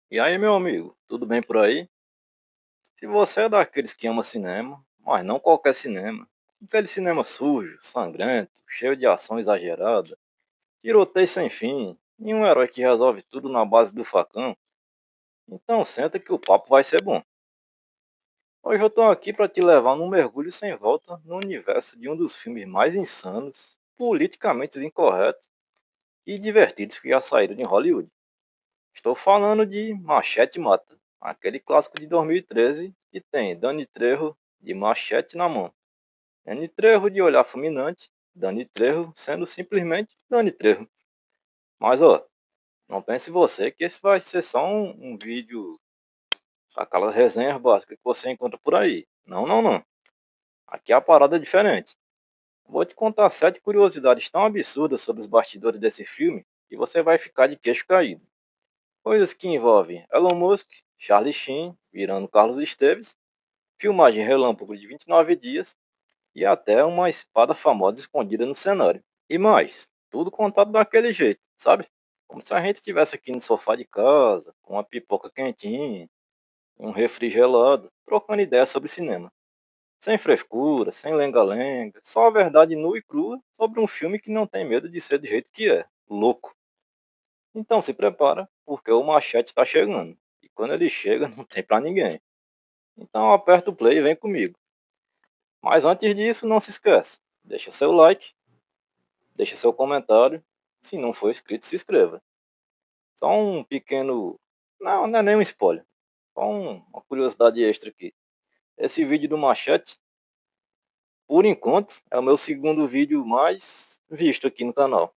E aí, meu amigo, tudo bem por aí? Se você é daqueles que ama cinema, mas não qualquer cinema, aquele cinema sujo, sangrento, cheio de ação exagerada, tiroteio sem fim, e um herói que resolve tudo na base do facão, então senta que o papo vai ser bom. Hoje eu tô aqui para te levar num mergulho sem volta no universo de um dos filmes mais insanos, politicamente incorretos e divertidos que já saíram de Hollywood. Estou falando de Machete Mata, aquele clássico de 2013 que tem Danny Trejo de machete na mão, Danny Trejo de olhar fulminante, Danny Trejo sendo simplesmente Danny Trejo. Mas ó, não pense você que esse vai ser só um vídeo, aquelas resenhas básicas que você encontra por aí. Não, não, não. Aqui a parada é diferente. Vou te contar 7 curiosidades tão absurdas sobre os bastidores desse filme que você vai ficar de queixo caído. Coisas que envolvem Elon Musk, Charlie Sheen, virando Carlos Esteves, filmagem relâmpago de 29 dias e até uma espada famosa escondida no cenário. E mais, tudo contado daquele jeito, sabe? Como se a gente estivesse aqui no sofá de casa, com uma pipoca quentinha, um refri gelado, trocando ideias sobre cinema. Sem frescura, sem lenga-lenga, só a verdade nua e crua sobre um filme que não tem medo de ser do jeito que é, louco. Então se prepara, porque o machete está chegando. E quando ele chega, não tem pra ninguém. Então aperta o play e vem comigo. Mas antes disso, não se esqueça. Deixa seu like, deixa seu comentário. Se não for inscrito, se inscreva. Só um pequeno... Não, não é nem um spoiler. Só uma curiosidade extra aqui. Esse vídeo do machete, por enquanto, é o meu segundo vídeo mais visto aqui no canal.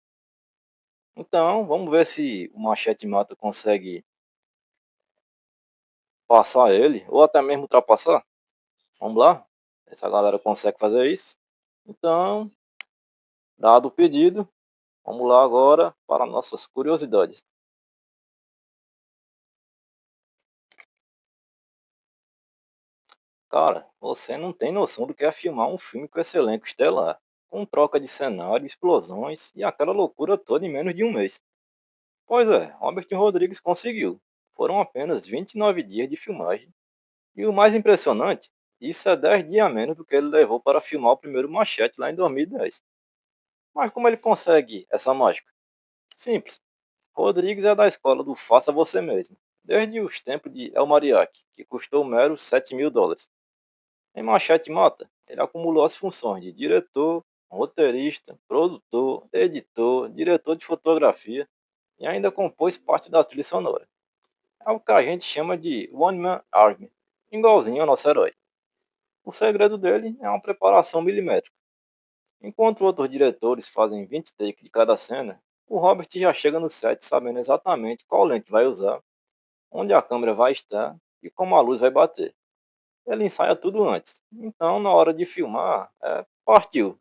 Então, vamos ver se o Machete Mata consegue passar ele, ou até mesmo ultrapassar. Vamos lá? Essa galera consegue fazer isso. Então, dado o pedido, vamos lá agora para nossas curiosidades. Cara, você não tem noção do que é filmar um filme com esse elenco estelar, com troca de cenário, explosões e aquela loucura toda em menos de um mês. Pois é, Robert Rodrigues conseguiu. Foram apenas 29 dias de filmagem. E o mais impressionante, isso é 10 dias a menos do que ele levou para filmar o primeiro Machete lá em 2010. Mas como ele consegue essa mágica? Simples. Rodrigues é da escola do faça você mesmo, desde os tempos de El Mariachi, que custou meros US$ 7.000. Em Machete Mata, ele acumulou as funções de diretor, roteirista, produtor, editor, diretor de fotografia e ainda compôs parte da trilha sonora. É o que a gente chama de One Man Army, igualzinho ao nosso herói. O segredo dele é uma preparação milimétrica. Enquanto outros diretores fazem 20 takes de cada cena, o Robert já chega no set sabendo exatamente qual lente vai usar, onde a câmera vai estar e como a luz vai bater. Ele ensaia tudo antes. Então, na hora de filmar, partiu.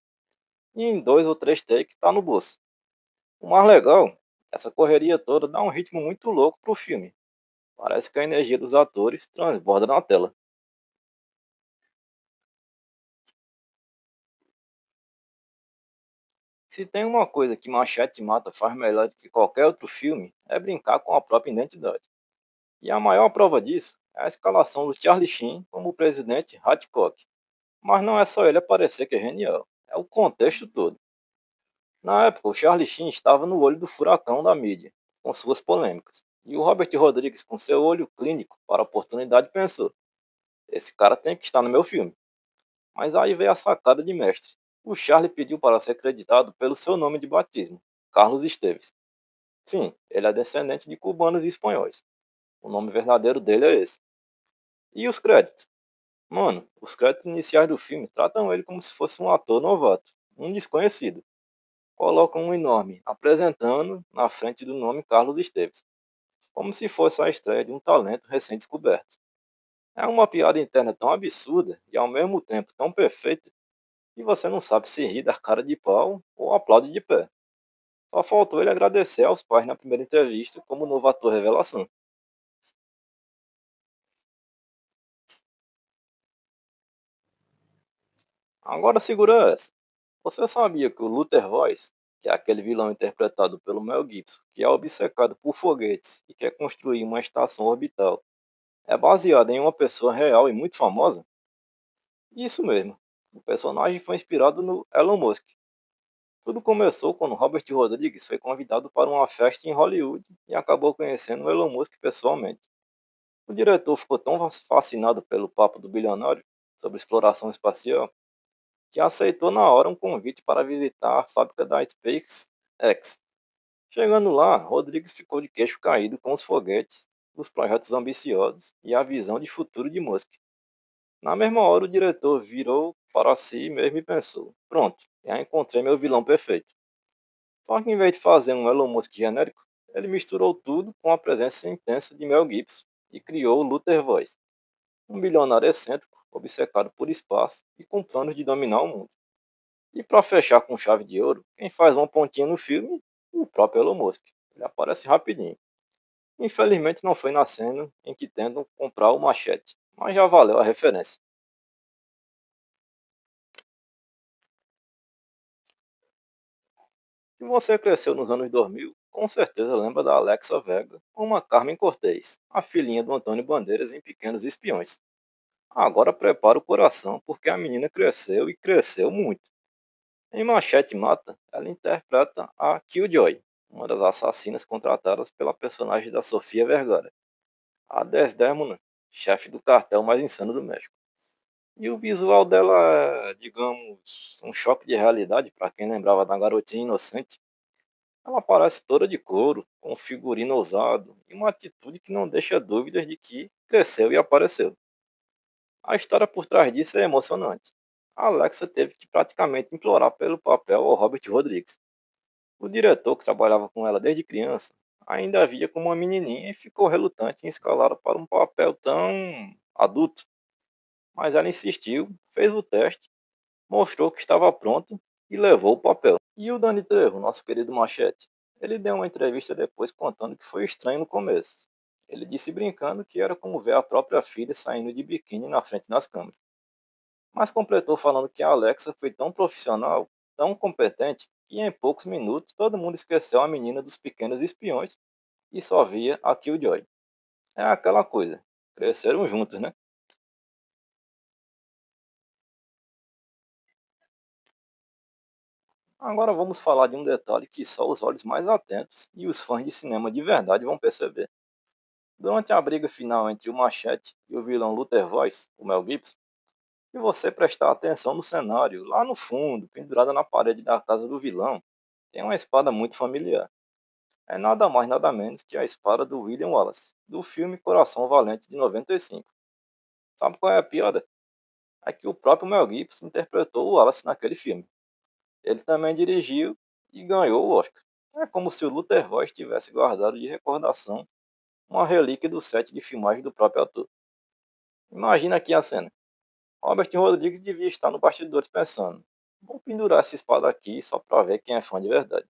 E em 2 ou 3 takes tá no bolso. O mais legal, essa correria toda dá um ritmo muito louco pro filme. Parece que a energia dos atores transborda na tela. Se tem uma coisa que Machete Mata faz melhor do que qualquer outro filme, é brincar com a própria identidade. E a maior prova disso é a escalação do Charlie Sheen como o presidente Hadcock. Mas não é só ele aparecer que é genial, é o contexto todo. Na época, o Charlie Sheen estava no olho do furacão da mídia, com suas polêmicas. E o Robert Rodrigues, com seu olho clínico para a oportunidade, pensou: esse cara tem que estar no meu filme. Mas aí veio a sacada de mestre. O Charlie pediu para ser acreditado pelo seu nome de batismo, Carlos Esteves. Sim, ele é descendente de cubanos e espanhóis. O nome verdadeiro dele é esse. E os créditos? Mano, os créditos iniciais do filme tratam ele como se fosse um ator novato, um desconhecido. Colocam um enorme apresentando na frente do nome Carlos Esteves, como se fosse a estreia de um talento recém-descoberto. É uma piada interna tão absurda e ao mesmo tempo tão perfeita que você não sabe se ri da cara de pau ou aplaude de pé. Só faltou ele agradecer aos pais na primeira entrevista como novo ator revelação. Agora segura essa. Você sabia que o Luther Voice, que é aquele vilão interpretado pelo Mel Gibson, que é obcecado por foguetes e quer construir uma estação orbital, é baseado em uma pessoa real e muito famosa? Isso mesmo. O personagem foi inspirado no Elon Musk. Tudo começou quando Robert Rodrigues foi convidado para uma festa em Hollywood e acabou conhecendo Elon Musk pessoalmente. O diretor ficou tão fascinado pelo papo do bilionário sobre exploração espacial que aceitou na hora um convite para visitar a fábrica da SpaceX. Chegando lá, Rodrigues ficou de queixo caído com os foguetes, os projetos ambiciosos e a visão de futuro de Musk. Na mesma hora, o diretor virou para si mesmo e pensou: pronto, já encontrei meu vilão perfeito. Só que em vez de fazer um Elon Musk genérico, ele misturou tudo com a presença intensa de Mel Gibson e criou o Luther Voice, um bilionário excêntrico, obcecado por espaço e com planos de dominar o mundo. E para fechar com chave de ouro, quem faz uma pontinha no filme? O próprio Elon Musk. Ele aparece rapidinho. Infelizmente não foi na cena em que tentam comprar o machete, mas já valeu a referência. Se você cresceu nos anos 2000, com certeza lembra da Alexa Vega ou uma Carmen Cortez, a filhinha do Antônio Bandeiras em Pequenos Espiões. Agora prepara o coração porque a menina cresceu e cresceu muito. Em Machete Mata, ela interpreta a Killjoy, uma das assassinas contratadas pela personagem da Sofia Vergara, a Desdemona, chefe do cartel mais insano do México. E o visual dela é, digamos, um choque de realidade para quem lembrava da garotinha inocente. Ela parece toda de couro, com um figurino ousado e uma atitude que não deixa dúvidas de que cresceu e apareceu. A história por trás disso é emocionante. A Alexa teve que praticamente implorar pelo papel ao Robert Rodrigues. O diretor, que trabalhava com ela desde criança, ainda a via como uma menininha e ficou relutante em escalá-la para um papel tão adulto. Mas ela insistiu, fez o teste, mostrou que estava pronto e levou o papel. E o Dani Trejo, nosso querido Machete? Ele deu uma entrevista depois contando que foi estranho no começo. Ele disse brincando que era como ver a própria filha saindo de biquíni na frente das câmeras. Mas completou falando que a Alexa foi tão profissional, tão competente, que em poucos minutos todo mundo esqueceu a menina dos pequenos espiões e só via a Killjoy. É aquela coisa, cresceram juntos, né? Agora vamos falar de um detalhe que só os olhos mais atentos e os fãs de cinema de verdade vão perceber. Durante a briga final entre o Machete e o vilão Luther Voice, o Mel Gibson, se você prestar atenção no cenário, lá no fundo, pendurada na parede da casa do vilão, tem uma espada muito familiar. É nada mais nada menos que a espada do William Wallace, do filme Coração Valente de 95. Sabe qual é a piada? É que o próprio Mel Gibson interpretou o Wallace naquele filme. Ele também dirigiu e ganhou o Oscar. É como se o Luther Voice tivesse guardado de recordação uma relíquia do set de filmagem do próprio ator. Imagina aqui a cena. Robert Rodrigues devia estar no bastidores pensando: vou pendurar essa espada aqui só pra ver quem é fã de verdade.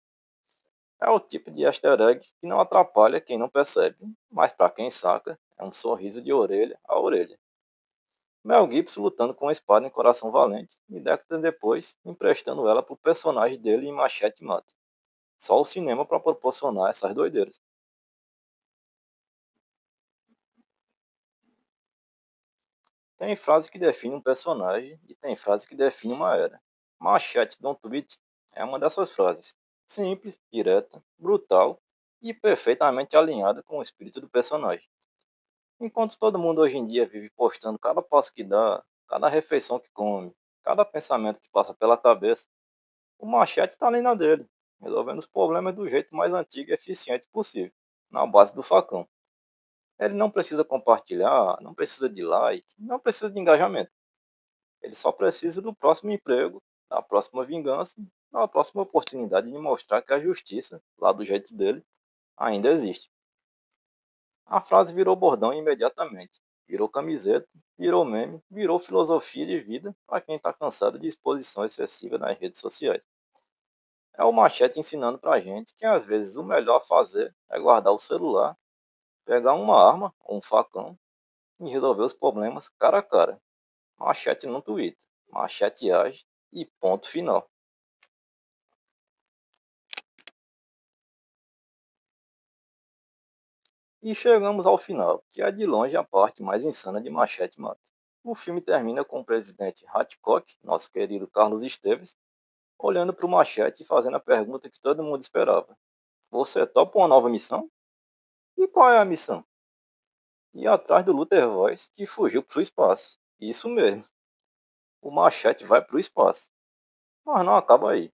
É o tipo de easter egg que não atrapalha quem não percebe, mas para quem saca, é um sorriso de orelha a orelha. Mel Gibson lutando com a espada em Coração Valente e décadas depois emprestando ela pro personagem dele em Machete Mata. Só o cinema para proporcionar essas doideiras. Tem frase que define um personagem e tem frase que define uma era. Machete Don't Beat é uma dessas frases. Simples, direta, brutal e perfeitamente alinhada com o espírito do personagem. Enquanto todo mundo hoje em dia vive postando cada passo que dá, cada refeição que come, cada pensamento que passa pela cabeça, o Machete está ali na dele, resolvendo os problemas do jeito mais antigo e eficiente possível, na base do facão. Ele não precisa compartilhar, não precisa de like, não precisa de engajamento. Ele só precisa do próximo emprego, da próxima vingança, da próxima oportunidade de mostrar que a justiça, lá do jeito dele, ainda existe. A frase virou bordão imediatamente. Virou camiseta, virou meme, virou filosofia de vida para quem está cansado de exposição excessiva nas redes sociais. É o Machete ensinando pra gente que às vezes o melhor a fazer é guardar o celular, pegar uma arma ou um facão e resolver os problemas cara a cara. Machete no Twitter, Machete age e ponto final. E chegamos ao final, que é de longe a parte mais insana de Machete Mata. O filme termina com o presidente Hatchcock, nosso querido Carlos Esteves, olhando para o Machete e fazendo a pergunta que todo mundo esperava: Você topa uma nova missão? E qual é a missão? Ir atrás do Luther Voice, que fugiu para o espaço. Isso mesmo, o Machete vai para o espaço. Mas não acaba aí.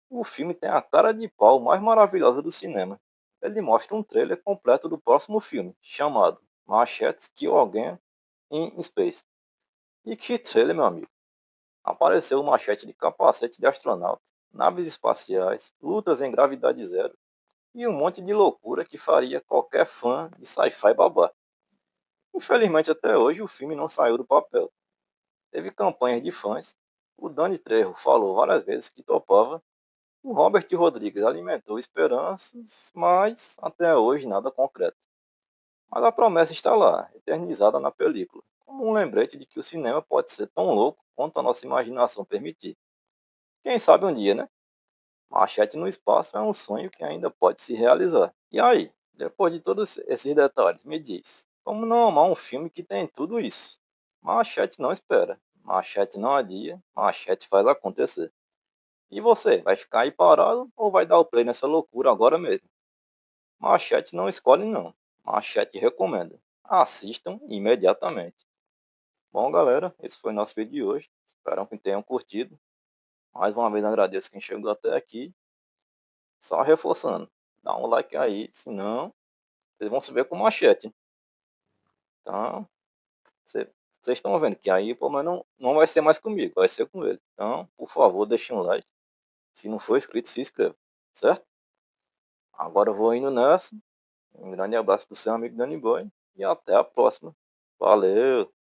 O filme tem a cara de pau mais maravilhosa do cinema. Ele mostra um trailer completo do próximo filme, chamado Machete Kill Again in Space. E que trailer, meu amigo! Apareceu o Machete de capacete de astronauta, naves espaciais, lutas em gravidade zero e um monte de loucura que faria qualquer fã de sci-fi babar. Infelizmente até hoje o filme não saiu do papel. Teve campanhas de fãs, o Dani Trejo falou várias vezes que topava, o Robert Rodrigues alimentou esperanças, mas até hoje nada concreto. Mas a promessa está lá, eternizada na película, como um lembrete de que o cinema pode ser tão louco quanto a nossa imaginação permitir. Quem sabe um dia, né? Machete no espaço é um sonho que ainda pode se realizar. E aí, depois de todos esses detalhes, me diz, como não amar um filme que tem tudo isso? Machete não espera, Machete não adia, Machete faz acontecer. E você, vai ficar aí parado ou vai dar o play nessa loucura agora mesmo? Machete não escolhe não, Machete recomenda. Assistam imediatamente. Bom, galera, esse foi o nosso vídeo de hoje. Espero que tenham curtido. Mais uma vez agradeço quem chegou até aqui. Só reforçando, dá um like aí, senão vocês vão se ver com Machete. Então, vocês estão vendo que aí pelo menos não vai ser mais comigo, vai ser com ele. Então, por favor, deixe um like. Se não for inscrito, se inscreva, certo? Agora eu vou indo nessa. Um grande abraço do seu amigo Danny Boy e até a próxima. Valeu!